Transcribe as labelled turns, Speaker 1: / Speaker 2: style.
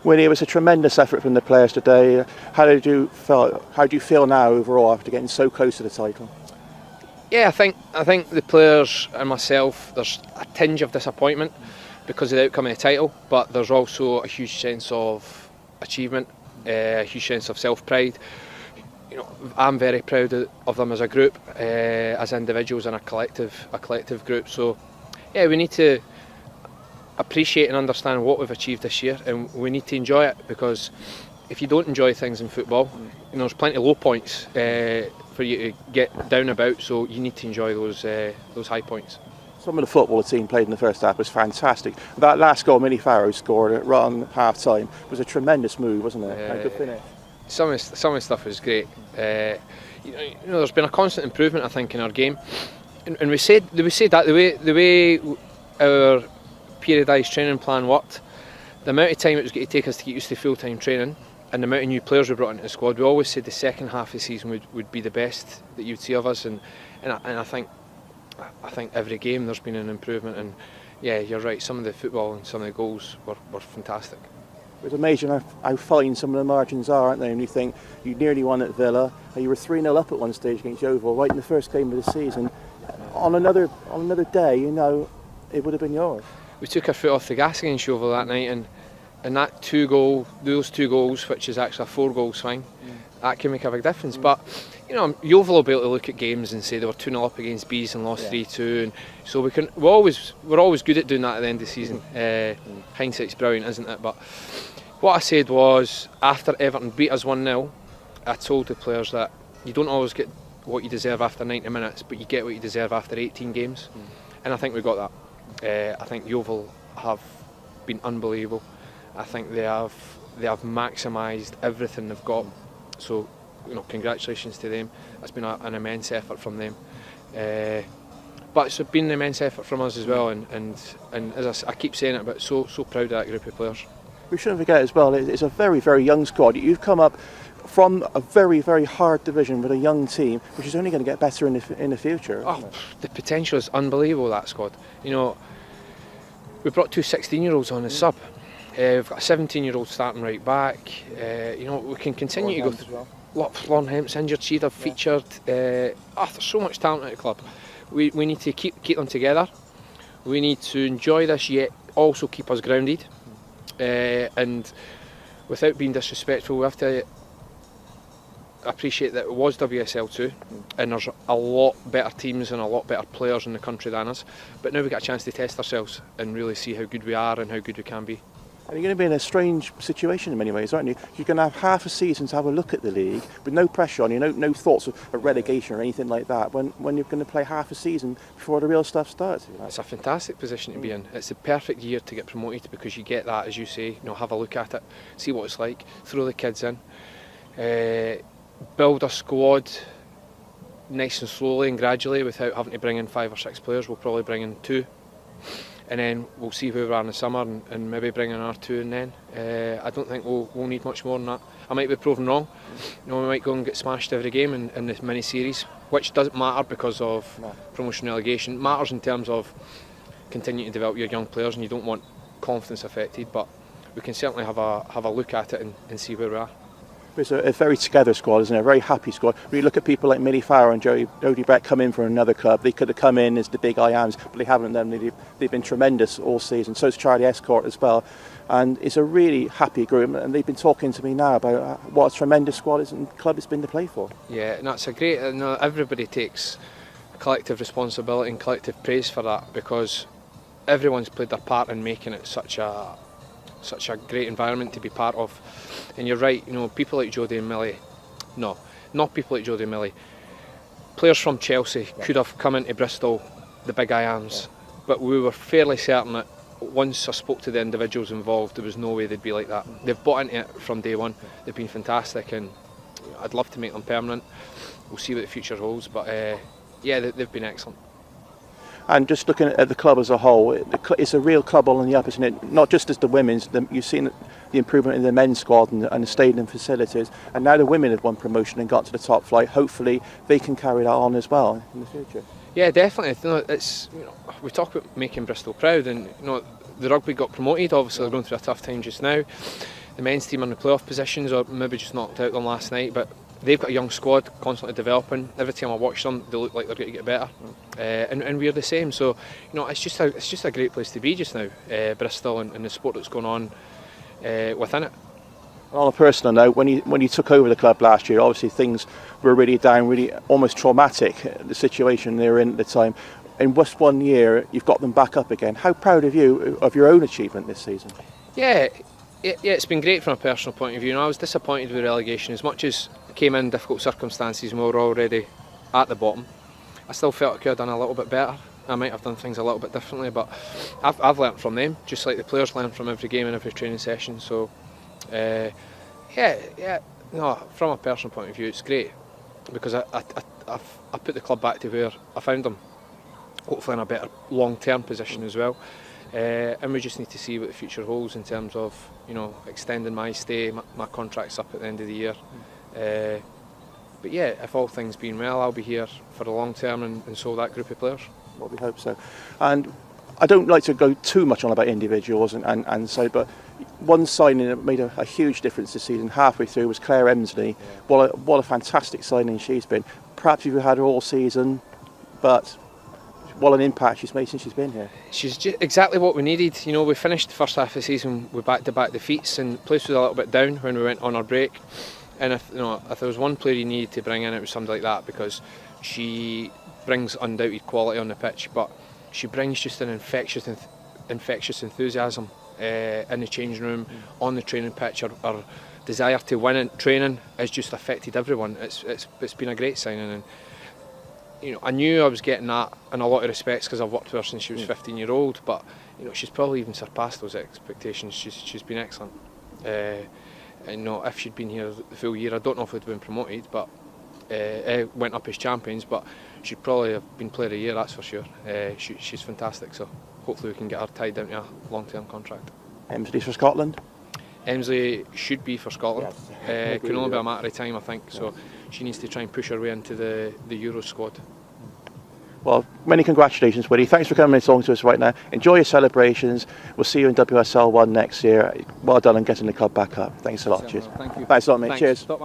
Speaker 1: Winnie, it was a tremendous effort from the players today. How do you feel now overall after getting so close to the title?
Speaker 2: Yeah, I think the players and myself, there's a tinge of disappointment because of the outcome of the title, but there's also a huge sense of achievement, a huge sense of self-pride. You know, I'm very proud of them as a group, as individuals and a collective group. So, yeah, we need to appreciate and understand what we've achieved this year, and we need to enjoy it, because if you don't enjoy things in football, you know, there's plenty of low points for you to get down about. So you need to enjoy those high points.
Speaker 1: Some of the football the team played in the first half was fantastic. That last goal Millie Farrow scored at run half time was a tremendous move, wasn't it? A good finish. Some
Speaker 2: of the stuff was great. You know, there's been a constant improvement, I think, in our game, and we said that the way our periodised training plan worked, the amount of time it was going to take us to get used to full-time training, and the amount of new players we brought into the squad, we always said the second half of the season would be the best that you'd see of us, and I think every game there's been an improvement, and yeah, you're right, some of the football and some of the goals were fantastic.
Speaker 1: It's amazing how fine some of the margins are, aren't they? And you think you nearly won at Villa, and you were 3-0 up at one stage against Yeovil, right in the first game of the season. On another day, you know, it would have been yours. We
Speaker 2: took our foot off the gas against Yeovil that night, and those two goals, which is actually a 4-goal swing, that can make a big difference. But you know, Yeovil will be able to look at games and say they were 2-0 up against Bees and lost 3-2, and so we're always good at doing that at the end of the season. Hindsight's brilliant, isn't it? But what I said was, after Everton beat us 1-0, I told the players that you don't always get what you deserve after 90 minutes, but you get what you deserve after 18 games, and I think we got that. I think Yeovil have been unbelievable. I think they have maximised everything they've got. So, you know, congratulations to them. It's been an immense effort from them. But it's been an immense effort from us as well. And as I keep saying it, but so proud of that group of players.
Speaker 1: We shouldn't forget as well, it's a very, very young squad. You've come up from a very, very hard division with a young team, which is only going to get better in the future.
Speaker 2: Oh, the potential is unbelievable, that squad. You know, we brought 2 16-year-olds on as sub. We've got a 17-year-old starting right back. You know, we can continue to go through. Lauren Hemp's injured, she'd have featured. There's so much talent at the club. We need to keep them together. We need to enjoy this, yet also keep us grounded. And without being disrespectful, we have to appreciate that it was WSL2, and there's a lot better teams and a lot better players in the country than us. But now we've got a chance to test ourselves and really see how good we are and how good we can be.
Speaker 1: And you're going to be in a strange situation in many ways, aren't you? You're going to have half a season to have a look at the league with no pressure on you, no thoughts of relegation or anything like that, when you're going to play half a season before the real stuff starts.
Speaker 2: It's a fantastic position to be in. It's the perfect year to get promoted, because you get that, as you say, you know, have a look at it, see what it's like, throw the kids in, build a squad nice and slowly and gradually without having to bring in 5 or 6 players. We'll probably bring in 2. And then we'll see where we are in the summer, and maybe bring in another 2, and then I don't think we'll need much more than that. I might be proven wrong. You know, we might go and get smashed every game in this mini series, which doesn't matter because of promotion relegation. It matters in terms of continuing to develop your young players, and you don't want confidence affected. But we can certainly have a look at it and see where we are.
Speaker 1: It's a very together squad, isn't it? A very happy squad. When you look at people like Millie Farrow and Jodie Brett come in from another club, they could have come in as the big I-ams, but they haven't done. They've been tremendous all season. So is Charlie Escort as well. And it's a really happy group, and they've been talking to me now about what a tremendous squad is and club it's been to play for.
Speaker 2: Yeah, and that's a great. Everybody takes collective responsibility and collective praise for that, because everyone's played their part in making it such a great environment to be part of. And you're right, you know, people like Jodie and Millie, not people like Jodie and Millie, players from Chelsea could have come into Bristol, the big I-ams, but we were fairly certain that once I spoke to the individuals involved, there was no way they'd be like that. They've bought into it from day one. They've been fantastic, and I'd love to make them permanent. We'll see what the future holds, but yeah, they've been excellent.
Speaker 1: And just looking at the club as a whole, it's a real club all on the up, isn't it? Not just as the women's. You've seen the improvement in the men's squad and the stadium facilities, and now the women have won promotion and got to the top flight. Hopefully, they can carry that on as well in the future.
Speaker 2: Yeah, definitely. You know, it's, you know, we talk about making Bristol proud, and you know, the rugby got promoted. Obviously, they're going through a tough time just now. the men's team are in the playoff positions, or maybe just knocked out them last night. But they've got a young squad, constantly developing. Every time I watch them, they look like they're going to get better, and we're the same. So it's just a great place to be just now, Bristol, and the sport that's going on within it.
Speaker 1: On a personal note, when you took over the club last year, obviously things were really down, really almost traumatic, the situation they were in at the time. In just 1 year, you've got them back up again. How proud of you of your own achievement this season?
Speaker 2: Yeah, it's been great from a personal point of view. I was disappointed with relegation. As much as it came in difficult circumstances and we were already at the bottom, I still felt I could have done a little bit better. I might have done things a little bit differently, but I've learnt from them, just like the players learn from every game and every training session. So from a personal point of view, it's great because I put the club back to where I found them, hopefully in a better long-term position as well. And we just need to see what the future holds in terms of extending my stay. My contract's up at the end of the year. But yeah, if all things being well, I'll be here for the long term, and so that group of players.
Speaker 1: Well, we hope so. And I don't like to go too much on about individuals and so, but one signing that made a huge difference this season halfway through was Claire Emsley. Yeah. What a fantastic signing she's been. Perhaps you've had her all season, but what an impact she's made since she's been here. She's
Speaker 2: just exactly what we needed. We finished the first half of the season with back-to-back defeats, and the place was a little bit down when we went on our break. And if there was one player you needed to bring in, it was somebody like that, because she brings undoubted quality on the pitch, but she brings just an infectious enthusiasm in the changing room, on the training pitch. Her desire to win in training has just affected everyone. It's been a great signing, and I knew I was getting that in a lot of respects because I've worked with her since she was 15-year-old, but she's probably even surpassed those expectations. She's been excellent. If she'd been here the full year, I don't know if we'd have been promoted, but went up as champions, but she'd probably have been player of the year, that's for sure. She's fantastic, so hopefully we can get her tied down to a long-term contract.
Speaker 1: Emsley's for Scotland?
Speaker 2: Emsley should be for Scotland.
Speaker 1: Yes.
Speaker 2: Can only be a matter of time, I think. So she needs to try and push her way into the Euro squad.
Speaker 1: Well, many congratulations, Willie. Thanks for coming along to us right now. Enjoy your celebrations. We'll see you in WSL 1 next year. Well done on getting the club back up. Thanks a lot. Cheers.
Speaker 2: Thank you.
Speaker 1: Thanks a lot, mate.
Speaker 2: Thanks.
Speaker 1: Cheers.
Speaker 2: Stop.